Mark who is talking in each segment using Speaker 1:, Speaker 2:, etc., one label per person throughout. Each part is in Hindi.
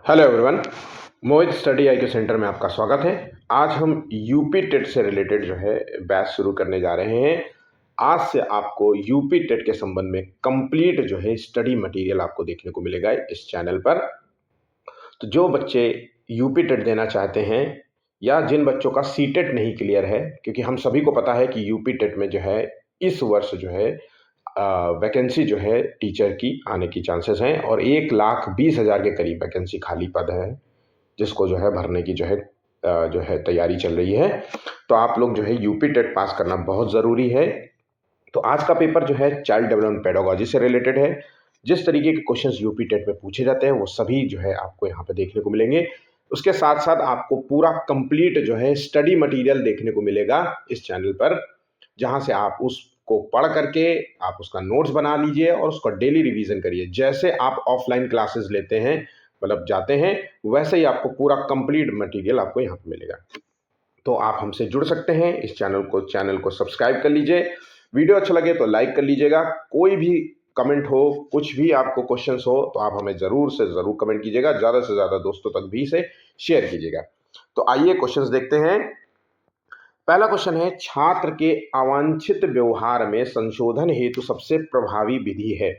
Speaker 1: हेलो एवरीवन, मोहित स्टडी आई के सेंटर में आपका स्वागत है। आज हम यूपी टेट से रिलेटेड जो है बैच शुरू करने जा रहे हैं। आज से आपको यूपी टेट के संबंध में कंप्लीट जो है स्टडी मटेरियल आपको देखने को मिलेगा इस चैनल पर। तो जो बच्चे यूपी टेट देना चाहते हैं या जिन बच्चों का सी टेट नहीं क्लियर है, क्योंकि हम सभी को पता है कि यूपी टेट में जो है इस वर्ष जो है वैकेंसी जो है टीचर की आने की चांसेस हैं और 1,20,000 के करीब वैकेंसी खाली पद है जिसको जो है भरने की जो है तैयारी चल रही है। तो आप लोग जो है यूपी टेट पास करना बहुत ज़रूरी है। तो आज का पेपर जो है चाइल्ड डेवलपमेंट पेडागोजी से रिलेटेड है। जिस तरीके के क्वेश्चंस यूपी टेट में पूछे जाते हैं वो सभी जो है आपको यहाँ पे देखने को मिलेंगे। उसके साथ साथ आपको पूरा कंप्लीट जो है स्टडी मटेरियल देखने को मिलेगा इस चैनल पर, जहाँ से आप उसको पढ़ करके आप उसका नोट्स बना लीजिए और उसका डेली रिवीजन करिए। जैसे आप ऑफलाइन क्लासेस लेते हैं, मतलब जाते हैं, वैसे ही आपको पूरा कंप्लीट मटेरियल आपको यहाँ पे मिलेगा। तो आप हमसे जुड़ सकते हैं, इस चैनल को सब्सक्राइब कर लीजिए। वीडियो अच्छा लगे तो लाइक कर लीजिएगा। कोई भी कमेंट हो, कुछ भी आपको क्वेश्चंस हो तो आप हमें ज़रूर से ज़रूर कमेंट कीजिएगा। ज़्यादा से ज़्यादा दोस्तों तक भी इसे शेयर कीजिएगा। तो आइए क्वेश्चंस देखते हैं। पहला क्वेश्चन है, छात्र के अवांछित व्यवहार में संशोधन हेतु सबसे प्रभावी विधि है।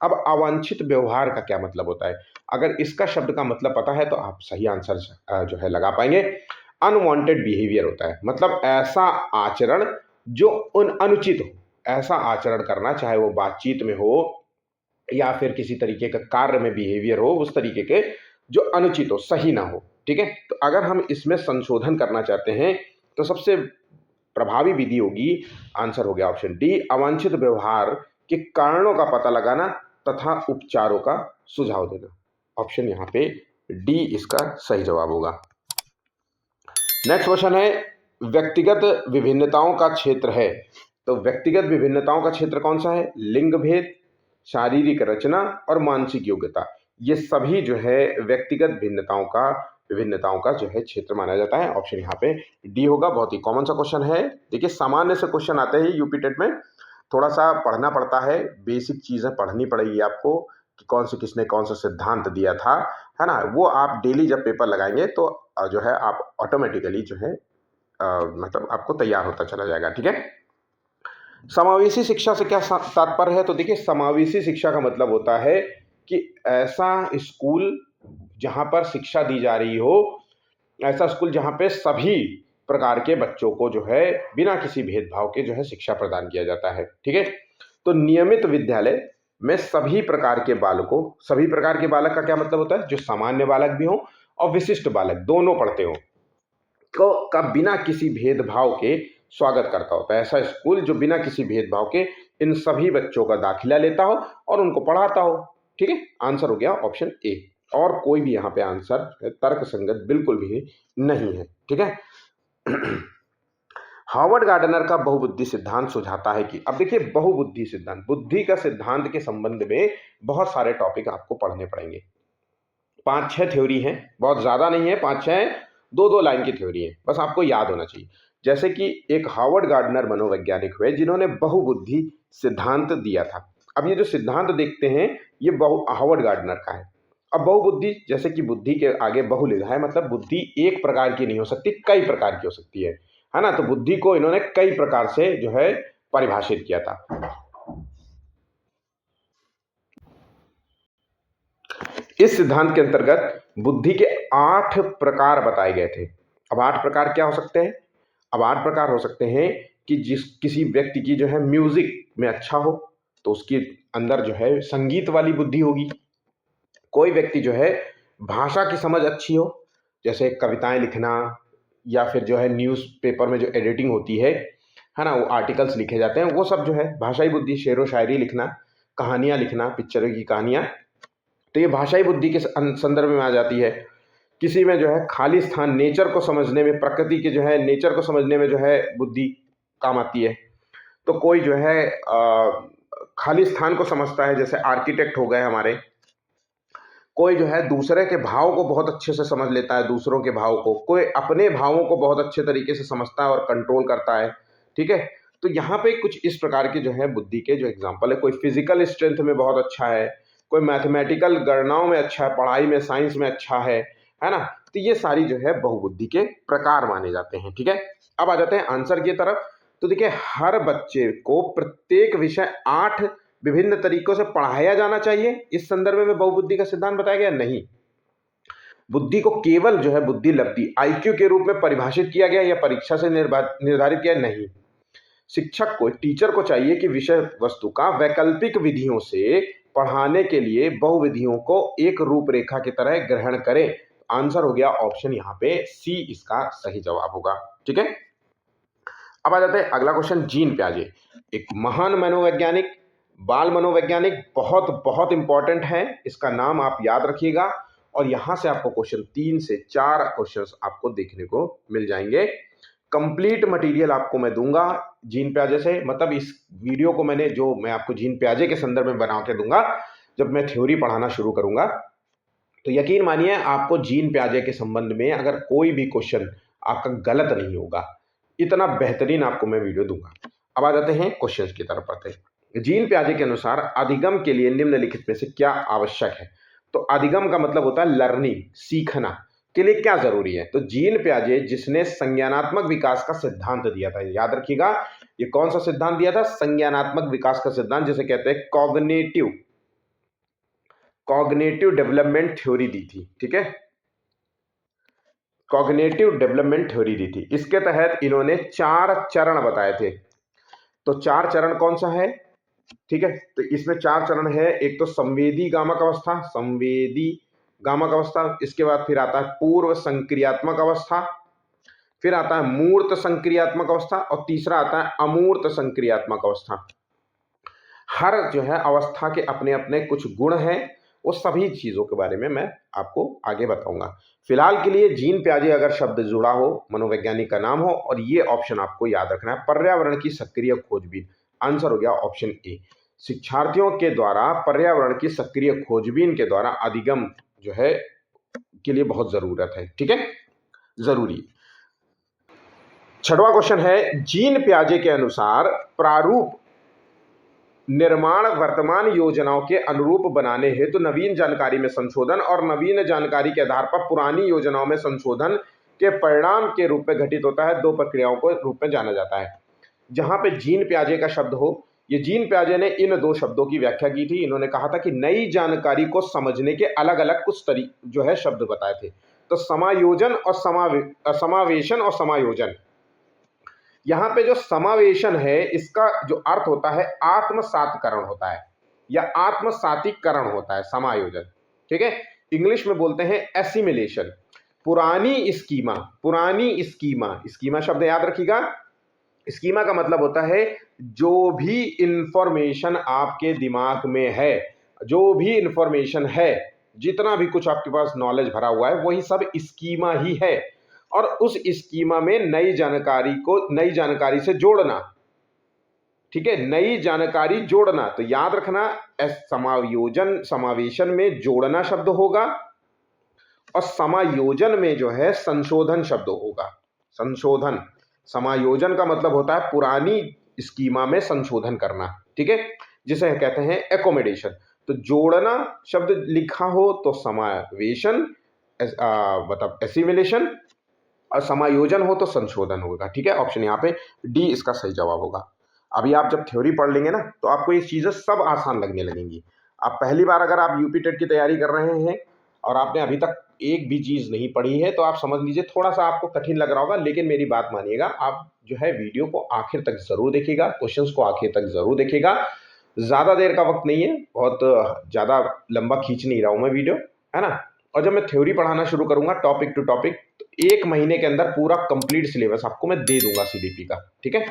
Speaker 1: अब अवांछित व्यवहार का क्या मतलब होता है? अगर इसका शब्द का मतलब पता है तो आप सही आंसर जो है लगा पाएंगे। अनवांटेड बिहेवियर होता है, मतलब ऐसा आचरण जो अनुचित हो। ऐसा आचरण करना, चाहे वो बातचीत में हो या फिर किसी तरीके का कार्य में बिहेवियर हो, उस तरीके के जो अनुचित हो, सही ना हो। ठीक है, तो अगर हम इसमें संशोधन करना चाहते हैं तो सबसे प्रभावी विधि होगी, आंसर हो गया ऑप्शन डी, अवांछित व्यवहार के कारणों का पता लगाना तथा उपचारों का सुझाव देना। ऑप्शन यहाँ पे डी इसका सही जवाब होगा। नेक्स्ट क्वेश्चन है, व्यक्तिगत विभिन्नताओं का क्षेत्र है। तो व्यक्तिगत विभिन्नताओं का क्षेत्र कौन सा है? लिंग भेद, शारीरिक रचना और मानसिक योग्यता। ये सभी जो है व्यक्तिगत विभिन्नताओं का जो है क्षेत्र माना जाता है। ऑप्शन यहाँ पे डी होगा। बहुत ही कॉमन सा क्वेश्चन है। देखिए, सामान्य से क्वेश्चन आते हैं यूपी टेट में, थोड़ा सा पढ़ना पड़ता है, बेसिक चीज़ें पढ़नी पड़ेगी आपको कि किसने कौन सा सिद्धांत दिया था, है ना। वो आप डेली जब पेपर लगाएंगे तो जो है आप ऑटोमेटिकली जो है मतलब आपको तैयार होता चला जाएगा। ठीक है, समावेशी शिक्षा से क्या तात्पर्य है? तो देखिए, समावेशी शिक्षा का मतलब होता है कि ऐसा स्कूल जहाँ पर शिक्षा दी जा रही हो, ऐसा स्कूल जहाँ पे सभी प्रकार के बच्चों को जो है बिना किसी भेदभाव के जो है शिक्षा प्रदान किया जाता है। ठीक है, तो नियमित विद्यालय में सभी प्रकार के बालक का क्या मतलब होता है? जो सामान्य बालक भी हो और विशिष्ट बालक दोनों पढ़ते हो का बिना किसी भेदभाव के स्वागत करता होता है। ऐसा स्कूल जो बिना किसी भेदभाव के इन सभी बच्चों का दाखिला लेता हो और उनको पढ़ाता हो। ठीक है, आंसर हो गया ऑप्शन ए। और कोई भी यहाँ पे आंसर तर्क संगत बिल्कुल भी नहीं है। ठीक है, हार्वर्ड गार्डनर का बहुबुद्धि सिद्धांत सुझाता है कि, अब देखिए, बहुबुद्धि सिद्धांत, बुद्धि का सिद्धांत के संबंध में बहुत सारे टॉपिक आपको पढ़ने पड़ेंगे। 5-6 थ्योरी हैं, बहुत ज्यादा नहीं है, 5-6 दो लाइन की थ्योरी है, बस आपको याद होना चाहिए। जैसे कि एक हार्वर्ड गार्डनर मनोवैज्ञानिक हुए जिन्होंने बहुबुद्धि सिद्धांत दिया था। अब ये जो सिद्धांत देखते हैं ये हार्वर्ड गार्डनर का है। अब बहुबुद्धि, जैसे कि बुद्धि के आगे बहु लिखा है, मतलब बुद्धि एक प्रकार की नहीं हो सकती, कई प्रकार की हो सकती है ना। तो बुद्धि को इन्होंने कई प्रकार से जो है परिभाषित किया था। इस सिद्धांत के अंतर्गत बुद्धि के 8 प्रकार बताए गए थे। अब 8 प्रकार क्या हो सकते हैं? अब 8 प्रकार हो सकते हैं कि किसी व्यक्ति की जो है म्यूजिक में अच्छा हो तो उसके अंदर जो है संगीत वाली बुद्धि होगी। कोई व्यक्ति जो है भाषा की समझ अच्छी हो, जैसे कविताएं लिखना या फिर जो है न्यूज़पेपर में जो एडिटिंग होती है ना, वो आर्टिकल्स लिखे जाते हैं, वो सब जो है भाषाई बुद्धि, शेर व शायरी लिखना, कहानियां लिखना, पिक्चरों की कहानियां, तो ये भाषाई बुद्धि के संदर्भ में आ जाती है। किसी में जो है खाली स्थान, नेचर को समझने में, प्रकृति के जो है नेचर को समझने में जो है बुद्धि काम आती है। तो कोई जो है खाली स्थान को समझता है, जैसे आर्किटेक्ट हो गए हमारे। कोई जो है दूसरे के भाव को बहुत अच्छे से समझ लेता है, दूसरों के भाव को। कोई अपने भावों को बहुत अच्छे तरीके से समझता है और कंट्रोल करता है। ठीक है, तो यहाँ पे कुछ इस प्रकार के जो है बुद्धि के जो एग्जाम्पल है। कोई फिजिकल स्ट्रेंथ में बहुत अच्छा है, कोई मैथमेटिकल गणनाओं में अच्छा है, पढ़ाई में, साइंस में अच्छा है ना। तो ये सारी जो है बहुबुद्धि के प्रकार माने जाते हैं। ठीक है, अब आ जाते हैं आंसर की तरफ। तो देखिए, हर बच्चे को प्रत्येक विषय 8 विभिन्न तरीकों से पढ़ाया जाना चाहिए, इस संदर्भ में बहुबुद्धि का सिद्धांत बताया गया नहीं। बुद्धि को केवल जो है बुद्धि लब्धि आईक्यू के रूप में परिभाषित किया गया या परीक्षा से निर्धारित किया नहीं। शिक्षक को, टीचर को चाहिए कि विषय वस्तु का वैकल्पिक विधियों से पढ़ाने के लिए बहुविधियों को एक रूपरेखा की तरह ग्रहण करें। आंसर हो गया ऑप्शन यहाँ पे सी, इसका सही जवाब होगा। ठीक है, अब आ जाते हैं अगला क्वेश्चन। जीन पियाजे एक महान मनोवैज्ञानिक, बाल मनोवैज्ञानिक, बहुत बहुत इंपॉर्टेंट है, इसका नाम आप याद रखिएगा। और यहां से आपको क्वेश्चन 3 से 4 क्वेश्चंस आपको देखने को मिल जाएंगे। कंप्लीट मटेरियल आपको मैं दूंगा जीन पियाजे से, मतलब इस वीडियो को मैं आपको जीन पियाजे के संदर्भ में बना के दूंगा जब मैं थ्योरी पढ़ाना शुरू करूंगा। तो यकीन मानिए आपको जीन पियाजे के संबंध में अगर कोई भी क्वेश्चन आपका गलत नहीं होगा, इतना बेहतरीन आपको मैं वीडियो दूंगा। अब आ जाते हैं क्वेश्चंस की तरफ आते हैं। जीन पियाजे के अनुसार अधिगम के लिए निम्नलिखित में से क्या आवश्यक है। तो अधिगम का मतलब होता है लर्निंग, सीखना के लिए क्या जरूरी है। तो जीन पियाजे जिसने संज्ञानात्मक विकास का सिद्धांत दिया था, याद रखिएगा ये कौन सा सिद्धांत दिया था, संज्ञानात्मक विकास का सिद्धांत, जिसे कहते हैं कॉग्निटिव डेवलपमेंट थ्योरी दी थी। ठीक है, कॉग्निटिव डेवलपमेंट थ्योरी दी थी। इसके तहत इन्होंने 4 चरण बताए थे। तो 4 चरण कौन सा है, ठीक है, तो इसमें 4 चरण है। एक तो संवेदी गामक अवस्था, संवेदी गामक अवस्था, इसके बाद फिर आता है पूर्व संक्रियात्मक अवस्था, फिर आता है मूर्त संक्रियात्मक अवस्था, और तीसरा आता है अमूर्त संक्रियात्मक अवस्था। हर जो है अवस्था के अपने अपने कुछ गुण हैं, वो सभी चीजों के बारे में मैं आपको आगे बताऊंगा। फिलहाल के लिए जीन पियाजे अगर शब्द जुड़ा हो, मनोवैज्ञानिक का नाम हो, और ये ऑप्शन आपको याद रखना है, पर्यावरण की सक्रिय खोजबीन। आंसर हो गया ऑप्शन ए। शिक्षार्थियों के द्वारा पर्यावरण की सक्रिय खोजबीन के द्वारा अधिगम जो है के लिए बहुत जरूरत है। ठीक है, जरूरी। 6वां क्वेश्चन है, जीन पियाजे के अनुसार प्रारूप निर्माण वर्तमान योजनाओं के अनुरूप बनाने हेतु नवीन जानकारी में संशोधन और नवीन जानकारी के आधार पर पुरानी योजनाओं में संशोधन के परिणाम के रूप में घटित होता है। 2 प्रक्रियाओं को रूप में जाना जाता है। जहां पे जीन पियाजे का शब्द हो, ये जीन पियाजे ने इन 2 शब्दों की व्याख्या की थी। इन्होंने कहा था कि नई जानकारी को समझने के अलग अलग कुछ जो है शब्द बताए थे। तो समायोजन और समावेशन और समायोजन। यहां पे जो समावेशन है, इसका जो अर्थ होता है आत्मसातकरण होता है या आत्मसातीकरण होता है समायोजन। ठीक है, इंग्लिश में बोलते हैं एसिमिलेशन। पुरानी स्कीमा शब्द याद रखिएगा। स्कीमा का मतलब होता है जो भी इंफॉर्मेशन आपके दिमाग में है, जो भी इंफॉर्मेशन है, जितना भी कुछ आपके पास नॉलेज भरा हुआ है, वही सब स्कीमा ही है। और उस स्कीमा में नई जानकारी से जोड़ना। ठीक है, नई जानकारी जोड़ना। तो याद रखना, समावेशन में जोड़ना शब्द होगा और समायोजन में जो है संशोधन शब्द होगा। संशोधन, समायोजन का मतलब होता है पुरानी स्कीमा में संशोधन करना। ठीक है, जिसे कहते हैं एकोमोडेशन। तो जोड़ना शब्द लिखा हो तो समावेशन, मतलब एसिमिलेशन, और समायोजन हो तो संशोधन होगा। ठीक है, ऑप्शन यहाँ पे डी इसका सही जवाब होगा। अभी आप जब थ्योरी पढ़ लेंगे ना, तो आपको ये चीजें सब आसान लगने लगेंगी। आप पहली बार अगर आप यूपी टेट की तैयारी कर रहे हैं और आपने अभी तक एक भी चीज नहीं पढ़ी है, तो आप समझ लीजिए थोड़ा सा आपको कठिन लग रहा होगा। लेकिन मेरी बात मानिएगा, आप जो है वीडियो को आखिर तक जरूर देखिएगा, क्वेश्चंस को आखिर तक जरूर देखिएगा। ज्यादा देर का वक्त नहीं है, बहुत ज्यादा लंबा खींच नहीं रहा हूं मैं वीडियो, है ना। और जब मैं थ्योरी पढ़ाना शुरू करूंगा टॉपिक टू टॉपिक, तो 1 महीने के अंदर पूरा कंप्लीट सिलेबस आपको मैं दे दूंगा सीडीपी का। ठीक है,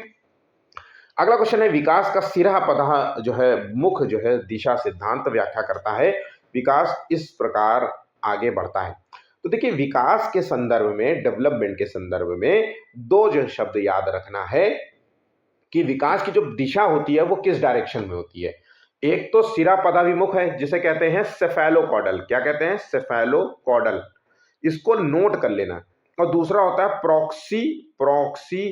Speaker 1: अगला क्वेश्चन है, विकास का सिरा पदहा जो है मुख जो है दिशा सिद्धांत व्याख्या करता है। विकास इस प्रकार आगे बढ़ता है। तो देखिए, विकास के संदर्भ में, डेवलपमेंट के संदर्भ में 2 जो शब्द याद रखना है कि विकास की जो दिशा होती है वो किस डायरेक्शन में होती है। एक तो सिरा पदाभिमुख है, जिसे कहते हैं सेफेलोकॉडल। क्या कहते हैं, सेफेलोकॉडल, इसको नोट कर लेना। और दूसरा होता है प्रॉक्सीमोडिस्टल।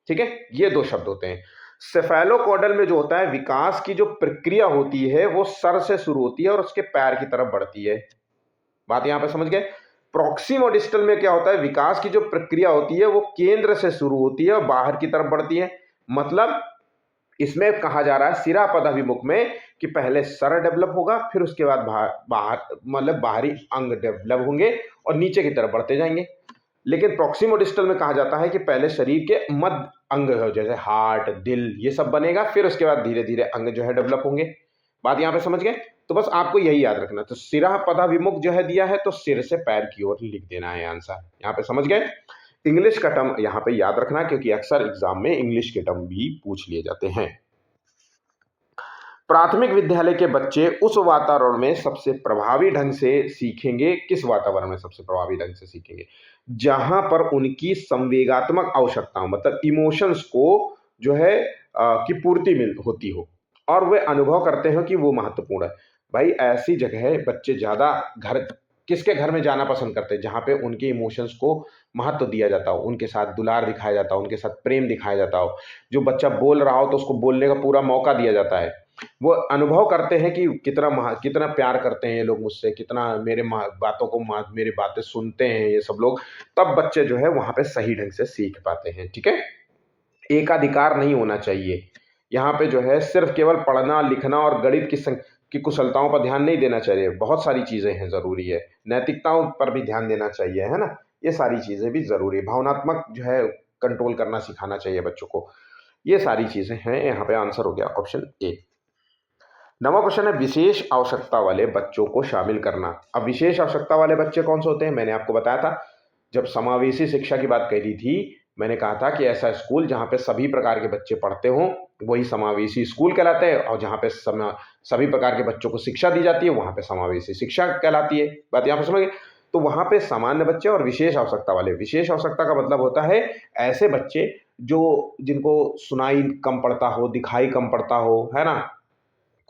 Speaker 1: ठीक है, ये 2 शब्द होते हैं। सेफेलोकॉडल में जो होता है विकास की जो प्रक्रिया होती है वो सर से शुरू होती है और उसके पैर की तरफ बढ़ती है। बात यहां पे समझ गए। प्रॉक्सिमोडिस्टल में क्या होता है, विकास की जो प्रक्रिया होती है वो केंद्र से शुरू होती है और बाहर की तरफ बढ़ती है। मतलब इसमें कहा जा रहा है सिरापदाभिमुख में कि पहले सर डेवलप होगा, फिर उसके बाद बाहर मतलब बाहरी अंग डेवलप होंगे और नीचे की तरफ बढ़ते जाएंगे। लेकिन प्रॉक्सिमोडिस्टल में कहा जाता है कि पहले शरीर के मध्य अंग हो, जैसे हार्ट, दिल, ये सब बनेगा, फिर उसके बाद धीरे धीरे अंग जो है डेवलप होंगे। बात यहां पे समझ गए। तो बस आपको यही याद रखना। तो सिरा पदाभिमुख जो है दिया है तो सिर से पैर की ओर लिख देना है आंसर। यहां पे समझ गए। इंग्लिश का टर्म यहां पे याद रखना क्योंकि अक्सर एग्जाम में इंग्लिश के टर्म भी पूछ लिए जाते हैं। प्राथमिक विद्यालय के बच्चे उस वातावरण में सबसे प्रभावी ढंग से सीखेंगे। किस वातावरण में सबसे प्रभावी ढंग से सीखेंगे? जहां पर उनकी संवेगात्मक आवश्यकताओं मतलब इमोशंस को जो है की पूर्ति मिल होती हो और वे अनुभव करते हो कि वो महत्वपूर्ण है। भाई ऐसी जगह बच्चे ज्यादा घर किसके घर में जाना पसंद करते हैं? जहां पे उनके इमोशंस को महत्व दिया जाता हो, उनके साथ दुलार दिखाया जाता हो, उनके साथ प्रेम दिखाया जाता हो। जो बच्चा बोल रहा हो तो उसको बोलने का पूरा मौका दिया जाता है। वो अनुभव करते हैं कि कितना प्यार करते हैं ये लोग मुझसे, कितना मेरे बातों को मेरी बातें सुनते हैं ये सब लोग। तब बच्चे जो है वहां पे सही ढंग से सीख पाते हैं। ठीक है। एकाधिकार नहीं होना चाहिए। यहाँ पे जो है सिर्फ केवल पढ़ना लिखना और गणित की कुशलताओं पर ध्यान नहीं देना चाहिए। बहुत सारी चीजें हैं, जरूरी है। नैतिकताओं पर भी ध्यान देना चाहिए, है ना। ये सारी चीजें भी जरूरी है। भावनात्मक जो है कंट्रोल करना सिखाना चाहिए बच्चों को। ये सारी चीजें हैं। यहाँ पे आंसर हो गया ऑप्शन ए। नवा क्वेश्चन है विशेष आवश्यकता वाले बच्चों को शामिल करना। अब विशेष आवश्यकता वाले बच्चे कौन से होते हैं? मैंने आपको बताया था जब समावेशी शिक्षा की बात कही थी। मैंने कहा था कि ऐसा स्कूल जहां पे सभी प्रकार के बच्चे पढ़ते हों वही समावेशी स्कूल कहलाता है, और जहां पे सभी प्रकार के बच्चों को शिक्षा दी जाती है वहां पे समावेशी शिक्षा कहलाती है। बात यहाँ पे समझिए। तो वहां पे सामान्य बच्चे और विशेष आवश्यकता वाले। विशेष आवश्यकता का मतलब होता है ऐसे बच्चे जो जिनको सुनाई कम पड़ता हो, दिखाई कम पड़ता हो, है ना,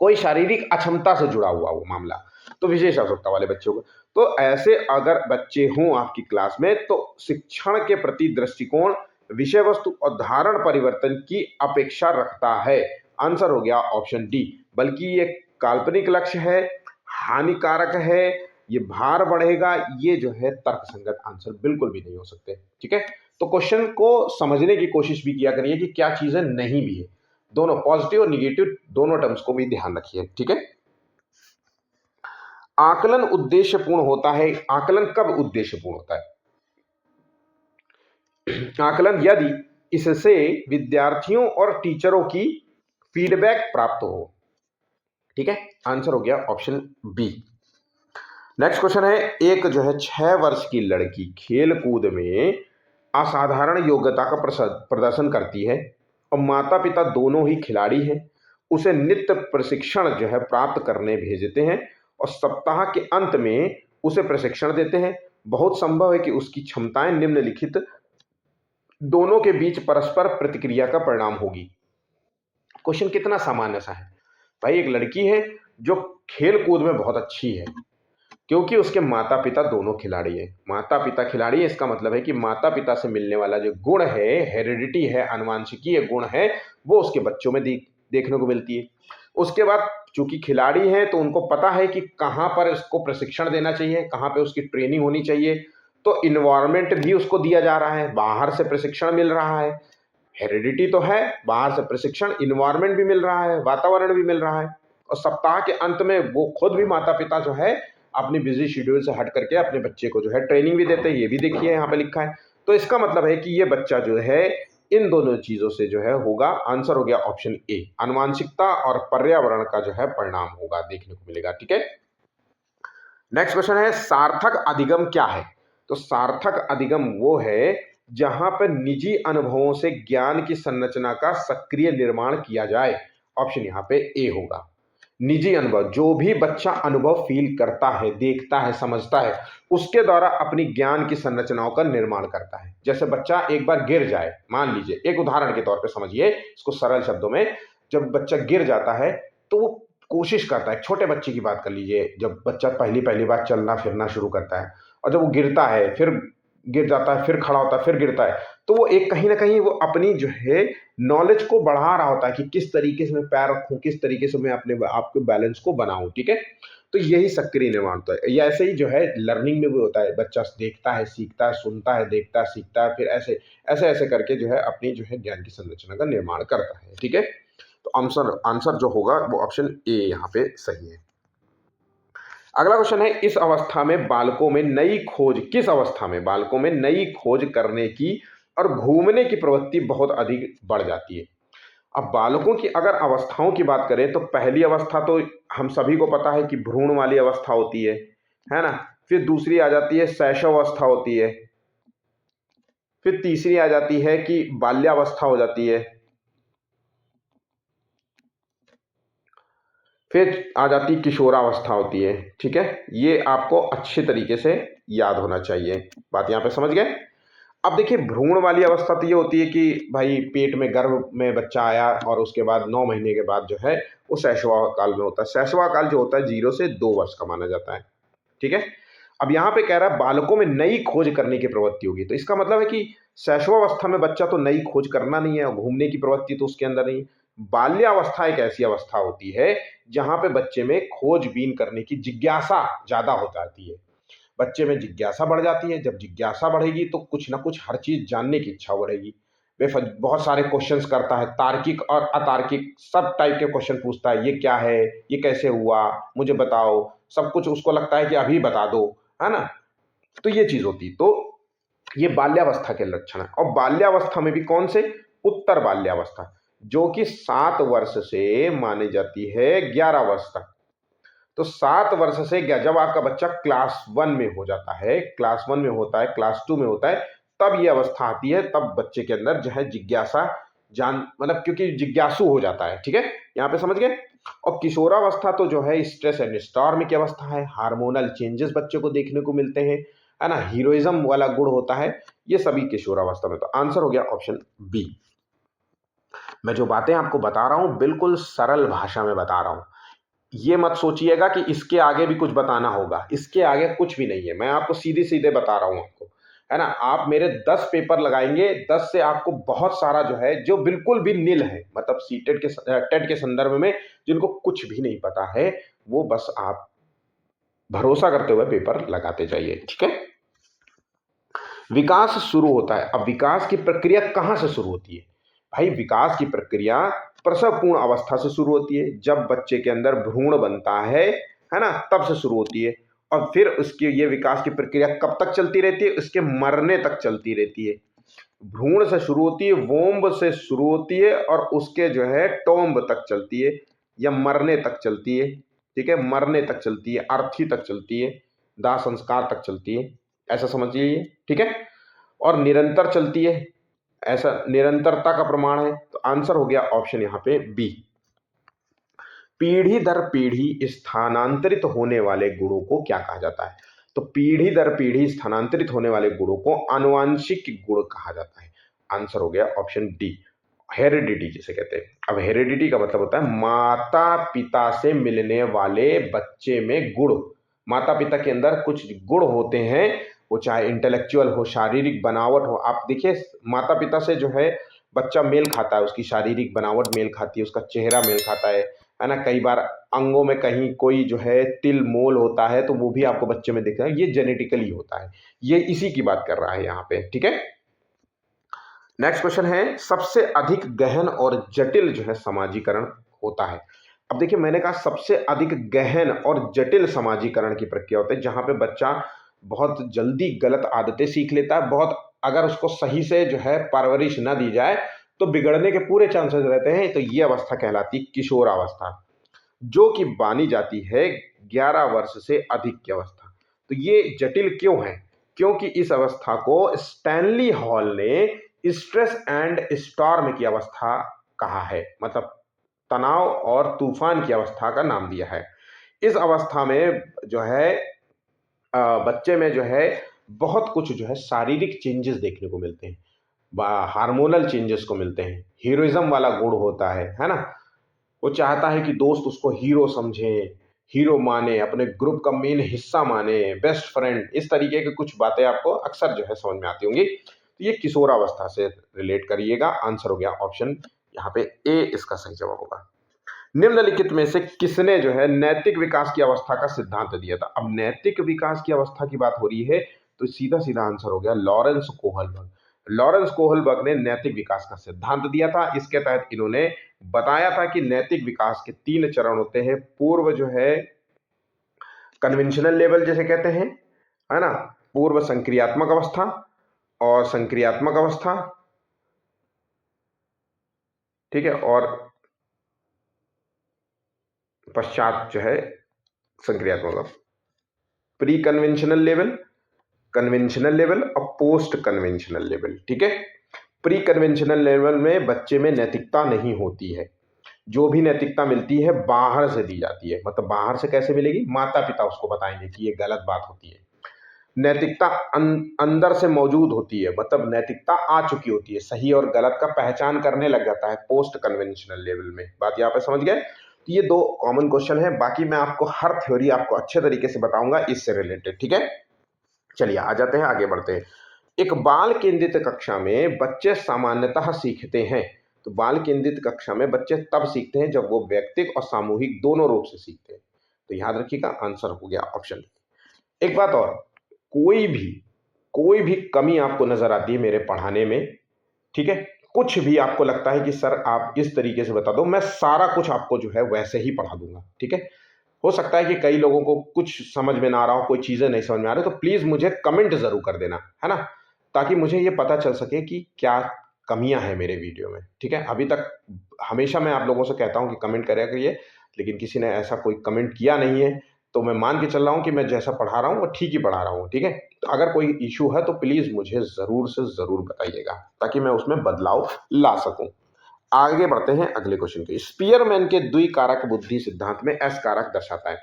Speaker 1: कोई शारीरिक अक्षमता से जुड़ा हुआ वो मामला, तो विशेष आवश्यकता वाले बच्चों को। तो ऐसे अगर बच्चे हों आपकी क्लास में तो शिक्षण के प्रति दृष्टिकोण विषय वस्तु और धारण परिवर्तन की अपेक्षा रखता है। आंसर हो गया ऑप्शन डी। बल्कि ये काल्पनिक लक्ष्य है, हानिकारक है, ये भार बढ़ेगा, ये जो है तर्कसंगत आंसर बिल्कुल भी नहीं हो सकते। ठीक है। तो क्वेश्चन को समझने की कोशिश भी किया करिए कि क्या चीजें नहीं भी है। दोनों पॉजिटिव और निगेटिव दोनों टर्म्स को भी ध्यान रखिए। ठीक है। आकलन उद्देश्यपूर्ण होता है। आकलन कब उद्देश्यपूर्ण होता है? आकलन यदि इससे विद्यार्थियों और टीचरों की फीडबैक प्राप्त हो। ठीक है। आंसर हो गया ऑप्शन बी। नेक्स्ट क्वेश्चन है एक जो है 6 वर्ष की लड़की खेल कूद में असाधारण योग्यता का प्रदर्शन करती है और माता पिता दोनों ही खिलाड़ी हैं। उसे नित्य प्रशिक्षण जो है प्राप्त करने भेजते हैं और सप्ताह के अंत में उसे प्रशिक्षण देते हैं। बहुत संभव है कि उसकी क्षमताएं निम्नलिखित दोनों के बीच परस्पर प्रतिक्रिया का परिणाम होगी। क्वेश्चन कितना सामान्य सा है। भाई एक लड़की है जो खेल कूद में बहुत अच्छी है क्योंकि उसके माता पिता दोनों खिलाड़ी हैं। माता पिता खिलाड़ी है, इसका मतलब है कि माता पिता से मिलने वाला जो गुण है, हेरिडिटी है, आनुवांशिकीय गुण है, वो उसके बच्चों में देखने को मिलती है। उसके बाद चूंकि खिलाड़ी हैं तो उनको पता है कि कहाँ पर इसको प्रशिक्षण देना चाहिए, कहाँ पे उसकी ट्रेनिंग होनी चाहिए। तो इन्वायरमेंट भी उसको दिया जा रहा है, बाहर से प्रशिक्षण मिल रहा है। हेरिडिटी तो है, बाहर से प्रशिक्षण, इन्वायरमेंट भी मिल रहा है, वातावरण भी मिल रहा है। और सप्ताह के अंत में वो खुद भी माता पिता जो है अपनी बिजी शेड्यूल से हट करके अपने बच्चे को जो है ट्रेनिंग भी देते हैं। ये भी देखिए यहाँ पे लिखा है। तो इसका मतलब है कि ये बच्चा जो है इन दोनों चीजों से जो है होगा। आंसर हो गया ऑप्शन ए। आनुवांशिकता और पर्यावरण का जो है परिणाम होगा, देखने को मिलेगा। ठीक है। नेक्स्ट क्वेश्चन है सार्थक अधिगम क्या है? तो सार्थक अधिगम वो है जहां पर निजी अनुभवों से ज्ञान की संरचना का सक्रिय निर्माण किया जाए। ऑप्शन यहाँ पे ए होगा। निजी अनुभव, जो भी बच्चा अनुभव फील करता है, देखता है, समझता है, उसके द्वारा अपनी ज्ञान की संरचनाओं का निर्माण करता है। जैसे बच्चा एक बार गिर जाए, मान लीजिए, एक उदाहरण के तौर पे समझिए इसको सरल शब्दों में। जब बच्चा गिर जाता है तो वो कोशिश करता है। छोटे बच्चे की बात कर लीजिए, जब बच्चा पहली पहली बार चलना फिरना शुरू करता है और जब वो गिरता है, फिर गिर जाता है, फिर खड़ा होता है, फिर गिरता है। तो वो एक कहीं ना कहीं वो अपनी जो है नॉलेज को बढ़ा रहा होता है कि किस तरीके से मैं पैर रखूं, किस तरीके से मैं अपने आपके बैलेंस को बनाऊं। ठीक है, तो यही सक्रिय निर्माण होता है। ये ऐसे ही जो है लर्निंग में भी होता है, बच्चा देखता है, सीखता है, सुनता है, देखता है, सीखता है, फिर ऐसे ऐसे ऐसे करके जो है अपनी जो है ज्ञान की संरचना का निर्माण करता है। ठीक है, तो आंसर आंसर जो होगा वो ऑप्शन ए यहाँ पे सही है। अगला क्वेश्चन है, इस अवस्था में बालकों में नई खोज, किस अवस्था में बालकों में नई खोज करने की और घूमने की प्रवृत्ति बहुत अधिक बढ़ जाती है। अब बालकों की अगर अवस्थाओं की बात करें तो पहली अवस्था तो हम सभी को पता है कि भ्रूण वाली अवस्था होती है ना। फिर दूसरी आ जाती है शैशव अवस्था होती है। फिर तीसरी आ जाती है कि बाल्यावस्था हो जाती है। फिर आ जाती किशोरावस्था होती है। ठीक है, ये आपको अच्छे तरीके से याद होना चाहिए। बात यहाँ पे समझ गए। अब देखिए भ्रूण वाली अवस्था तो ये होती है कि भाई पेट में गर्भ में बच्चा आया और उसके बाद 9 महीने के बाद जो है वो शैशवा काल में होता है। शैशवा काल जो होता है 0 से 2 वर्ष का माना जाता है। ठीक है, अब यहाँ पे कह रहा है बालकों में नई खोज करने की प्रवृत्ति होगी, तो इसका मतलब है कि शैशवावस्था में बच्चा तो नई खोज करना नहीं है, घूमने की प्रवृत्ति तो उसके अंदर नहीं। बाल्यावस्था एक ऐसी अवस्था होती है जहां पे बच्चे में खोजबीन करने की जिज्ञासा ज्यादा हो जाती है। बच्चे में जिज्ञासा बढ़ जाती है, जब जिज्ञासा बढ़ेगी तो कुछ ना कुछ हर चीज जानने की इच्छा बढ़ेगी। वे बहुत सारे क्वेश्चंस करता है, तार्किक और अतार्किक सब टाइप के क्वेश्चन पूछता है, ये क्या है, ये कैसे हुआ, मुझे बताओ। सब कुछ उसको लगता है कि अभी बता दो, है ना। तो ये चीज होती, तो ये बाल्यावस्था के लक्षण है। और बाल्यावस्था में भी कौन से, उत्तर बाल्यावस्था, जो कि 7 वर्ष से मानी जाती है 11 वर्ष तक। तो 7 वर्ष से जब आपका बच्चा क्लास 1 में हो जाता है, क्लास 1 में होता है, क्लास 2 में होता है, तब ये अवस्था आती है, तब बच्चे के अंदर जो है जिज्ञासा जान मतलब क्योंकि जिज्ञासु हो जाता है। ठीक है, यहाँ पे समझ गए। और किशोरावस्था तो जो है स्ट्रेस एंड स्टॉर्म की अवस्था है, हार्मोनल चेंजेस बच्चे को देखने को मिलते हैं, है ना, हीरोइज्म वाला गुण होता है, ये सभी किशोरावस्था में। तो आंसर हो गया ऑप्शन बी। मैं जो बातें आपको बता रहा हूं बिल्कुल सरल भाषा में बता रहा हूं, ये मत सोचिएगा कि इसके आगे भी कुछ बताना होगा, इसके आगे कुछ भी नहीं है, मैं आपको सीधे सीधे बता रहा हूं आपको, है ना। आप मेरे 10 पेपर लगाएंगे, 10 से आपको बहुत सारा जो है जो बिल्कुल भी नील है, मतलब सीटेट के टेट के संदर्भ में जिनको कुछ भी नहीं पता है, वो बस आप भरोसा करते हुए पेपर लगाते जाइए। ठीक है, विकास शुरू होता है। अब विकास की प्रक्रिया कहां से शुरू होती है भाई? विकास की प्रक्रिया प्रसवपूर्ण अवस्था से शुरू होती है, जब बच्चे के अंदर भ्रूण बनता है ना, तब से शुरू होती है। और फिर उसकी ये विकास की प्रक्रिया कब तक चलती रहती है? उसके मरने तक चलती रहती है। भ्रूण से शुरू होती है, वोम्ब से शुरू होती है और उसके जो है टोम्ब तक चलती है, या मरने तक चलती है। ठीक है, मरने तक चलती है, अर्थी तक चलती है, दाह संस्कार तक चलती है, ऐसा समझिए। ठीक है, और निरंतर चलती है, ऐसा निरंतरता का प्रमाण है। तो आंसर हो गया ऑप्शन यहाँ पे बी। पीढ़ी दर पीढ़ी स्थानांतरित होने वाले गुणों को क्या कहा जाता है? तो पीढ़ी दर पीढ़ी स्थानांतरित होने वाले गुणों को आनुवांशिक गुण कहा जाता है। आंसर हो गया ऑप्शन डी, हेरिडिटी जिसे कहते हैं। अब हेरिडिटी का मतलब होता है माता पिता से मिलने वाले बच्चे में गुण। माता पिता के अंदर कुछ गुण होते हैं, वो चाहे इंटेलेक्चुअल हो, शारीरिक बनावट हो। आप देखिए माता पिता से जो है बच्चा मेल खाता है, उसकी शारीरिक बनावट मेल खाती है, उसका चेहरा मेल खाता है ना। कई बार अंगों में कहीं कोई जो है तिल मोल होता है, तो वो भी आपको बच्चे में दिखता है, ये जेनेटिकली होता है। ये इसी की बात कर रहा है यहाँ पे। ठीक है, नेक्स्ट क्वेश्चन है, सबसे अधिक गहन और जटिल जो है समाजीकरण होता है। अब देखिए मैंने कहा सबसे अधिक गहन और जटिल समाजीकरण की प्रक्रिया होता है, जहां पे बच्चा बहुत जल्दी गलत आदतें सीख लेता है, बहुत अगर उसको सही से जो है परवरिश ना दी जाए तो बिगड़ने के पूरे चांसेस रहते हैं। तो ये अवस्था कहलाती है किशोरावस्था, जो कि मानी जाती है 11 वर्ष से अधिक की अवस्था। तो ये जटिल क्यों है? क्योंकि इस अवस्था को स्टैनली हॉल ने स्ट्रेस एंड स्टॉर्म की अवस्था कहा है, मतलब तनाव और तूफान की अवस्था का नाम दिया है। इस अवस्था में जो है बच्चे में जो है बहुत कुछ जो है शारीरिक चेंजेस देखने को मिलते हैं, हार्मोनल चेंजेस को मिलते हैं, हीरोइज्म वाला गुण होता है ना। वो चाहता है कि दोस्त उसको हीरो समझें, हीरो माने, अपने ग्रुप का मेन हिस्सा माने, बेस्ट फ्रेंड, इस तरीके की कुछ बातें आपको अक्सर जो है समझ में आती होंगी। तो ये किशोरावस्था से रिलेट करिएगा। आंसर हो गया ऑप्शन यहाँ पे ए इसका सही जवाब होगा। निम्नलिखित में से किसने जो है नैतिक विकास की अवस्था का सिद्धांत दिया था? अब नैतिक विकास की अवस्था की बात हो रही है तो सीधा सीधा आंसर हो गया लॉरेंस कोहलबर्ग। लॉरेंस कोहलबर्ग ने नैतिक विकास का सिद्धांत दिया था। इसके तहत इन्होंने बताया था कि नैतिक विकास के 3 चरण होते हैं। पूर्व जो है कन्वेंशनल लेवल जिसे कहते हैं, है ना, पूर्व संक्रियात्मक अवस्था और संक्रियात्मक अवस्था, ठीक है, और पश्चात जो है संक्रियात्मक, pre conventional level, conventional level और पोस्ट कन्वेंशनल लेवल। ठीक है, प्री कन्वेंशनल लेवल में बच्चे में नैतिकता नहीं होती है। जो भी नैतिकता मिलती है बाहर से दी जाती है। मतलब बाहर से कैसे मिलेगी? माता पिता उसको बताएंगे कि ये गलत बात होती है। नैतिकता अंदर से मौजूद होती है, मतलब नैतिकता आ चुकी होती है, सही और गलत का पहचान करने लग जाता है पोस्ट कन्वेंशनल लेवल में। बात यहाँ पे समझ गए? तो ये 2 कॉमन क्वेश्चन है। बाकी मैं आपको हर थ्योरी आपको अच्छे तरीके से बताऊंगा इससे रिलेटेड। ठीक है, चलिए आ जाते हैं, आगे बढ़ते हैं। एक बाल केंद्रित कक्षा में बच्चे सामान्यतः सीखते हैं। तो बाल केंद्रित कक्षा में बच्चे तब सीखते हैं जब वो व्यक्तिगत और सामूहिक दोनों रूप से सीखते हैं। तो याद रखिएगा आंसर हो गया ऑप्शन। एक बात और, कोई भी कमी आपको नजर आती है मेरे पढ़ाने में, ठीक है, कुछ भी आपको लगता है कि सर आप इस तरीके से बता दो, मैं सारा कुछ आपको जो है वैसे ही पढ़ा दूंगा। ठीक है, हो सकता है कि कई लोगों को कुछ समझ में ना आ रहा हो, कोई चीजें नहीं समझ में आ रही, तो प्लीज मुझे कमेंट जरूर कर देना, है ना, ताकि मुझे ये पता चल सके कि क्या कमियां हैं मेरे वीडियो में। ठीक है, अभी तक हमेशा मैं आप लोगों से कहता हूं कि कमेंट करें करिए, लेकिन किसी ने ऐसा कोई कमेंट किया नहीं है। तो मैं मान के चल रहा हूं कि मैं जैसा पढ़ा रहा हूं वो ठीक ही पढ़ा रहा हूं। ठीक है, तो अगर कोई इशू है तो प्लीज मुझे जरूर से जरूर बताइएगा ताकि मैं उसमें बदलाव ला सकूं। आगे बढ़ते हैं अगले क्वेश्चन के। स्पीयरमैन के द्विकारक बुद्धि सिद्धांत में एस कारक दर्शाता है।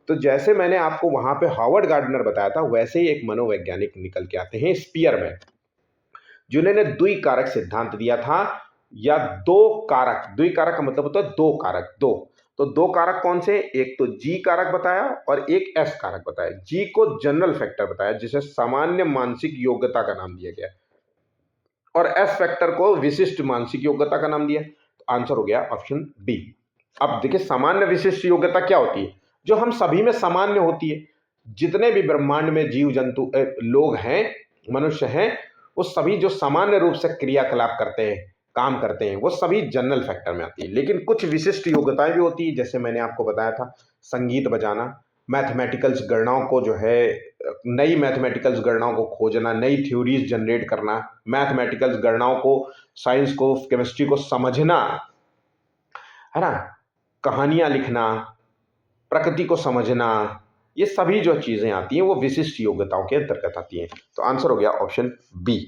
Speaker 1: तो जैसे मैंने आपको वहां पे हार्वर्ड गार्डनर बताया था, वैसे ही एक मनोवैज्ञानिक निकल के आते हैं स्पीयरमैन, जिन्होंने द्विकारक सिद्धांत दिया था, या 2 कारक। द्विकारक का मतलब होता है 2 कारक, 2। तो 2 कारक कौन से? एक तो जी कारक बताया और एक एस कारक बताया। जी को जनरल फैक्टर बताया जिसे सामान्य मानसिक योग्यता का नाम दिया गया, और एस फैक्टर को विशिष्ट मानसिक योग्यता का नाम दिया। तो आंसर हो गया ऑप्शन बी। अब देखिए, सामान्य विशिष्ट योग्यता क्या होती है? जो हम सभी में सामान्य होती है। जितने भी ब्रह्मांड में जीव जंतु लोग हैं, मनुष्य हैं, वो सभी जो सामान्य रूप से क्रियाकलाप करते हैं, काम करते हैं, वो सभी जनरल फैक्टर में आती है। लेकिन कुछ विशिष्ट योग्यताएं भी होती है, जैसे मैंने आपको बताया था संगीत बजाना, मैथमेटिकल्स गणनाओं को जो है, नई मैथमेटिकल्स गणनाओं को खोजना, नई थ्योरीज जनरेट करना, मैथमेटिकल्स गणनाओं को, साइंस को, केमिस्ट्री को समझना, है ना, कहानियां लिखना, प्रकृति को समझना, ये सभी जो चीजें आती हैं वो विशिष्ट योग्यताओं के अंतर्गत आती हैं। तो आंसर हो गया ऑप्शन बी।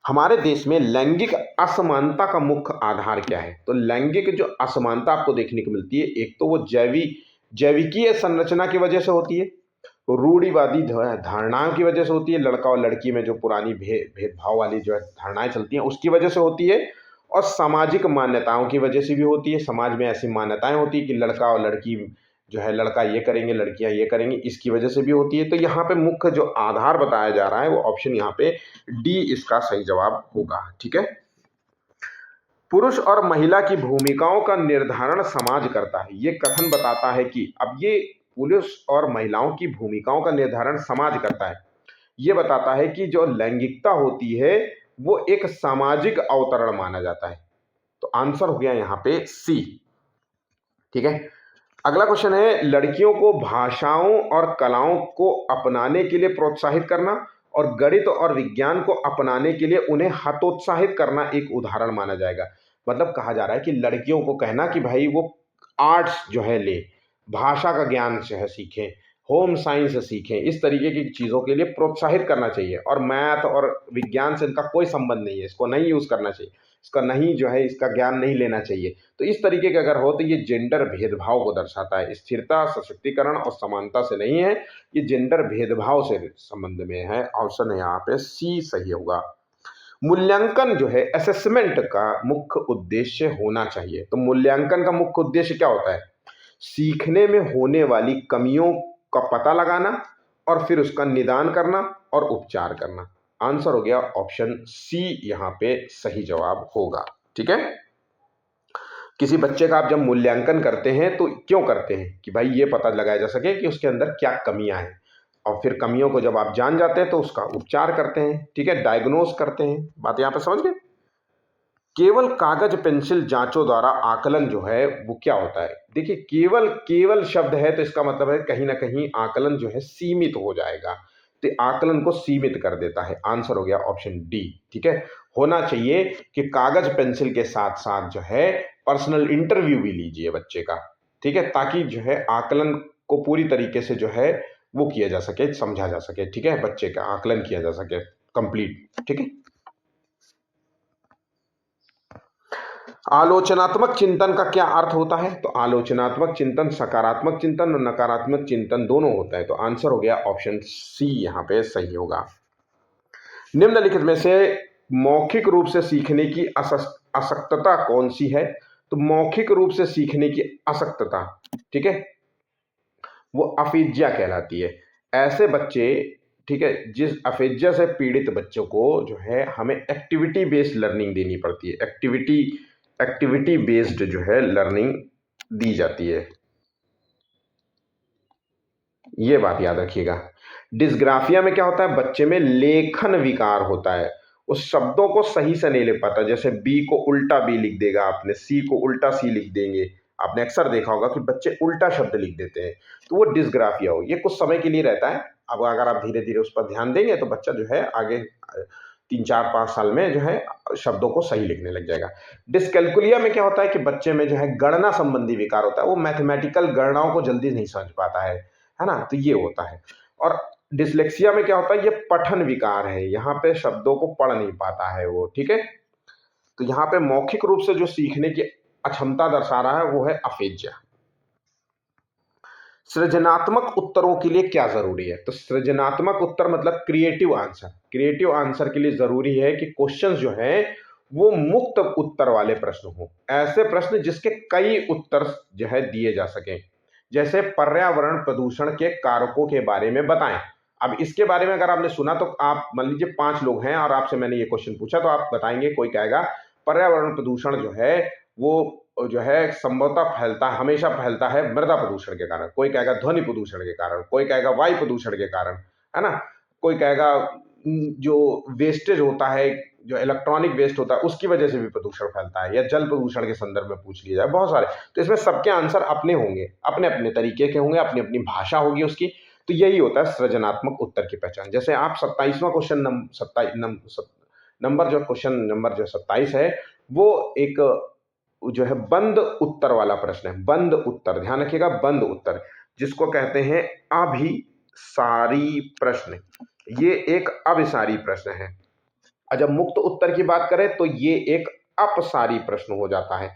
Speaker 1: हमारे देश में लैंगिक असमानता का मुख्य आधार क्या है? तो लैंगिक जो असमानता आपको देखने को मिलती है, एक तो वो जैविकीय संरचना की वजह से होती है, रूढ़िवादी धारणाओं की वजह से होती है, लड़का और लड़की में जो पुरानी भेदभाव वाली जो है धारणाएं चलती हैं उसकी वजह से होती है, और सामाजिक मान्यताओं की वजह से भी होती है। समाज में ऐसी मान्यताएं होती है कि लड़का और लड़की जो है, लड़का ये करेंगे लड़कियां ये करेंगी, इसकी वजह से भी होती है। तो यहाँ पे मुख्य जो आधार बताया जा रहा है वो ऑप्शन यहाँ पे डी इसका सही जवाब होगा। ठीक है, पुरुष और महिला की भूमिकाओं का निर्धारण समाज करता है। ये कथन बताता है कि, अब ये पुरुष और महिलाओं की भूमिकाओं का निर्धारण समाज करता है, ये बताता है कि जो लैंगिकता होती है वो एक सामाजिक अवतरण माना जाता है। तो आंसर हो गया यहाँ पे सी। ठीक है, अगला क्वेश्चन है, लड़कियों को भाषाओं और कलाओं को अपनाने के लिए प्रोत्साहित करना और गणित और विज्ञान को अपनाने के लिए उन्हें हतोत्साहित करना एक उदाहरण माना जाएगा। मतलब कहा जा रहा है कि लड़कियों को कहना कि भाई वो आर्ट्स जो है ले, भाषा का ज्ञान जो है सीखें, होम साइंस सीखें, इस तरीके की चीज़ों के लिए प्रोत्साहित करना चाहिए, और मैथ और विज्ञान से इनका कोई संबंध नहीं है, इसको नहीं यूज़ करना चाहिए, इसका नहीं जो है इसका ज्ञान नहीं लेना चाहिए। तो इस तरीके के अगर हो तो ये जेंडर भेदभाव को दर्शाता है। स्थिरता, सशक्तिकरण और समानता से नहीं है, ये जेंडर भेदभाव से संबंध में है। ऑप्शन है यहाँ पे सी सही होगा। मूल्यांकन जो है, असेसमेंट का मुख्य उद्देश्य होना चाहिए। तो मूल्यांकन का मुख्य उद्देश्य क्या होता है? सीखने में होने वाली कमियों का पता लगाना और फिर उसका निदान करना और उपचार करना। आंसर हो गया ऑप्शन सी यहां पे सही जवाब होगा। ठीक है, किसी बच्चे का आप जब मूल्यांकन करते हैं तो क्यों करते हैं कि भाई ये पता लगाया जा सके कि उसके अंदर क्या कमियां हैं, और फिर कमियों को जब आप जान जाते हैं तो उसका उपचार करते हैं। ठीक है, डायग्नोज करते हैं। बात यहां पे समझ गए। केवल कागज पेंसिल जांचों द्वारा आकलन जो है वो क्या होता है? देखिए, केवल केवल शब्द है तो इसका मतलब है कहीं ना कहीं आकलन जो है सीमित हो जाएगा, तो आकलन को सीमित कर देता है। आंसर हो गया ऑप्शन डी। ठीक है, होना चाहिए कि कागज पेंसिल के साथ साथ जो है पर्सनल इंटरव्यू भी लीजिए बच्चे का। ठीक है, ताकि जो है आकलन को पूरी तरीके से जो है वो किया जा सके, समझा जा सके। ठीक है, बच्चे का आकलन किया जा सके कंप्लीट। ठीक है, आलोचनात्मक चिंतन का क्या अर्थ होता है? तो आलोचनात्मक चिंतन सकारात्मक चिंतन और नकारात्मक चिंतन दोनों होता है। तो आंसर हो गया ऑप्शन सी यहां पे सही होगा। निम्नलिखित में से मौखिक रूप से सीखने की असक्तता कौन सी है? तो मौखिक रूप से सीखने की असक्तता, ठीक है, वो अफिज्या कहलाती है। ऐसे बच्चे, ठीक है, जिस अफिज्या से पीड़ित बच्चों को जो है हमें एक्टिविटी बेस्ड लर्निंग देनी पड़ती है। एक्टिविटी बेस्ड जो है लर्निंग दी जाती है, ये बात याद रखिएगा। डिस्ग्राफिया में क्या होता है? बच्चे में लेखन विकार होता है, उस शब्दों को सही से नहीं लिख पाता। जैसे बी को उल्टा बी लिख देगा आपने, सी को उल्टा सी लिख देंगे। आपने अक्सर देखा होगा कि बच्चे उल्टा शब्द लिख देते हैं, तो वो डिस्ग्राफिया हो। ये कुछ समय के लिए रहता है। अब अगर आप धीरे धीरे उस पर ध्यान देंगे तो बच्चा जो है आगे 3 4 5 साल में जो है शब्दों को सही लिखने लग जाएगा। डिस्कैल्कुलिया में क्या होता है कि बच्चे में जो है गणना संबंधी विकार होता है, वो मैथमेटिकल गणनाओं को जल्दी नहीं समझ पाता है ना, तो ये होता है। और डिसलेक्सिया में क्या होता है? ये पठन विकार है, यहाँ पे शब्दों को पढ़ नहीं पाता है वो। ठीक है, तो यहाँ पे मौखिक रूप से जो सीखने की अक्षमता दर्शा रहा है वो है अफेज्या। सृजनात्मक उत्तरों के लिए क्या जरूरी है? तो सृजनात्मक उत्तर मतलब क्रिएटिव आंसर। क्रिएटिव आंसर के लिए जरूरी है कि क्वेश्चन जो है वो मुक्त उत्तर वाले प्रश्न हो, ऐसे प्रश्न जिसके कई उत्तर जो है दिए जा सके। जैसे पर्यावरण प्रदूषण के कारकों के बारे में बताएं। अब इसके बारे में अगर आपने सुना तो आप मान लीजिए 5 लोग हैं और आपसे मैंने ये क्वेश्चन पूछा, तो आप बताएंगे, कोई कहेगा पर्यावरण प्रदूषण जो है वो जो है संभवतः फैलता, हमेशा फैलता है मृदा प्रदूषण के कारण, कोई कहेगा ध्वनि प्रदूषण के कारण, कोई कहेगा वायु प्रदूषण के कारण, है ना, कोई कहेगा जो वेस्टेज होता है, जो इलेक्ट्रॉनिक वेस्ट होता है उसकी वजह से भी प्रदूषण फैलता है, या जल प्रदूषण के संदर्भ में पूछ लिया जाए, बहुत सारे। तो इसमें सबके आंसर अपने होंगे, अपने अपने तरीके के होंगे, अपनी अपनी भाषा होगी उसकी। तो यही होता है सृजनात्मक उत्तर की पहचान। जैसे आप 27वां क्वेश्चन नंबर जो क्वेश्चन नंबर जो 27 है, वो एक जो है बंद उत्तर वाला प्रश्न है। बंद उत्तर, ध्यान रखिएगा, बंद उत्तर जिसको कहते हैं अभिसारी प्रश्न, ये एक अभिसारी प्रश्न है। और जब मुक्त उत्तर की बात करें तो ये एक अपसारी प्रश्न हो जाता है।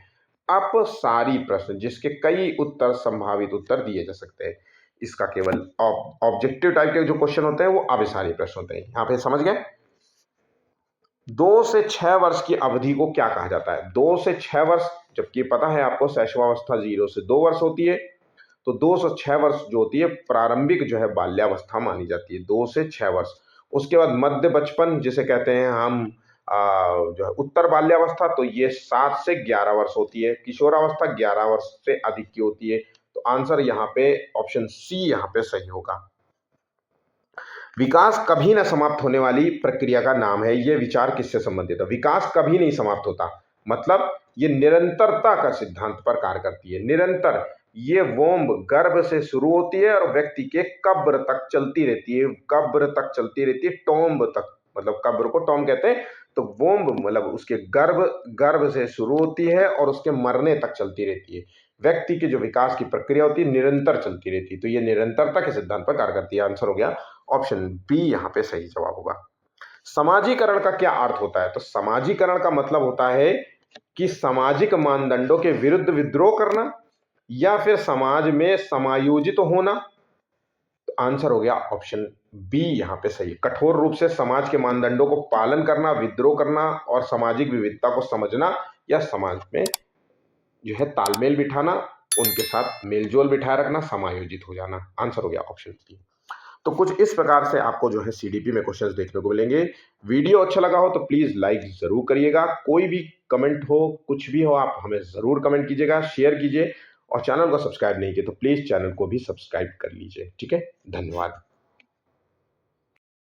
Speaker 1: अपसारी प्रश्न जिसके कई उत्तर, संभावित उत्तर दिए जा सकते हैं। इसका केवल ऑब्जेक्टिव टाइप के जो क्वेश्चन होते हैं वो अभिसारी प्रश्न होते हैं। यहां पे समझ गए? 2 से 6 वर्ष की अवधि को क्या कहा जाता है? 2 से 6 वर्ष, जबकि पता है आपको शैशवावस्था 0 से 2 वर्ष होती है, तो 2 से 6 वर्ष जो होती है प्रारंभिक जो है बाल्यावस्था मानी जाती है, 2 से 6 वर्ष। उसके बाद मध्य बचपन जिसे कहते हैं हम जो है उत्तर बाल्यावस्था, तो ये 7 से 11 वर्ष होती है। किशोरावस्था 11 वर्ष से अधिक की होती है। तो आंसर यहाँ पे ऑप्शन सी यहाँ पे सही होगा। विकास कभी न समाप्त होने वाली प्रक्रिया का नाम है। यह विचार किससे संबंधित है? विकास कभी नहीं समाप्त होता, मतलब ये निरंतरता का सिद्धांत पर कार्य करती है। निरंतर, ये वोम्ब गर्भ से शुरू होती है और व्यक्ति के कब्र तक चलती रहती है। कब्र तक चलती रहती है, टॉम्ब तक, मतलब कब्र को टॉम्ब कहते हैं। तो वोम्ब मतलब उसके गर्भ से शुरू होती है और उसके मरने तक चलती रहती है। व्यक्ति की जो विकास की प्रक्रिया होती है निरंतर चलती रहती है, तो ये निरंतरता के सिद्धांत पर कार्य करती है। आंसर हो गया ऑप्शन बी यहाँ पे सही जवाब होगा। समाजीकरण का क्या अर्थ होता है? तो समाजीकरण का मतलब होता है कि सामाजिक मानदंडों के विरुद्ध विद्रोह करना या फिर समाज में समायोजित होना। तो आंसर हो गया ऑप्शन बी यहाँ पे सही। कठोर रूप से समाज के मानदंडों को पालन करना, विद्रोह करना और सामाजिक विविधता को समझना या समाज में जो है तालमेल बिठाना, उनके साथ मेलजोल बिठाए रखना, समायोजित हो जाना। आंसर हो गया ऑप्शन सी। तो कुछ इस प्रकार से आपको जो है सीडीपी में क्वेश्चंस देखने को मिलेंगे। वीडियो अच्छा लगा हो तो प्लीज लाइक जरूर करिएगा। कोई भी कमेंट हो, कुछ भी हो, आप हमें जरूर कमेंट कीजिएगा, शेयर कीजिए, और चैनल को सब्सक्राइब नहीं किया तो प्लीज चैनल को भी सब्सक्राइब कर लीजिए। ठीक है, धन्यवाद।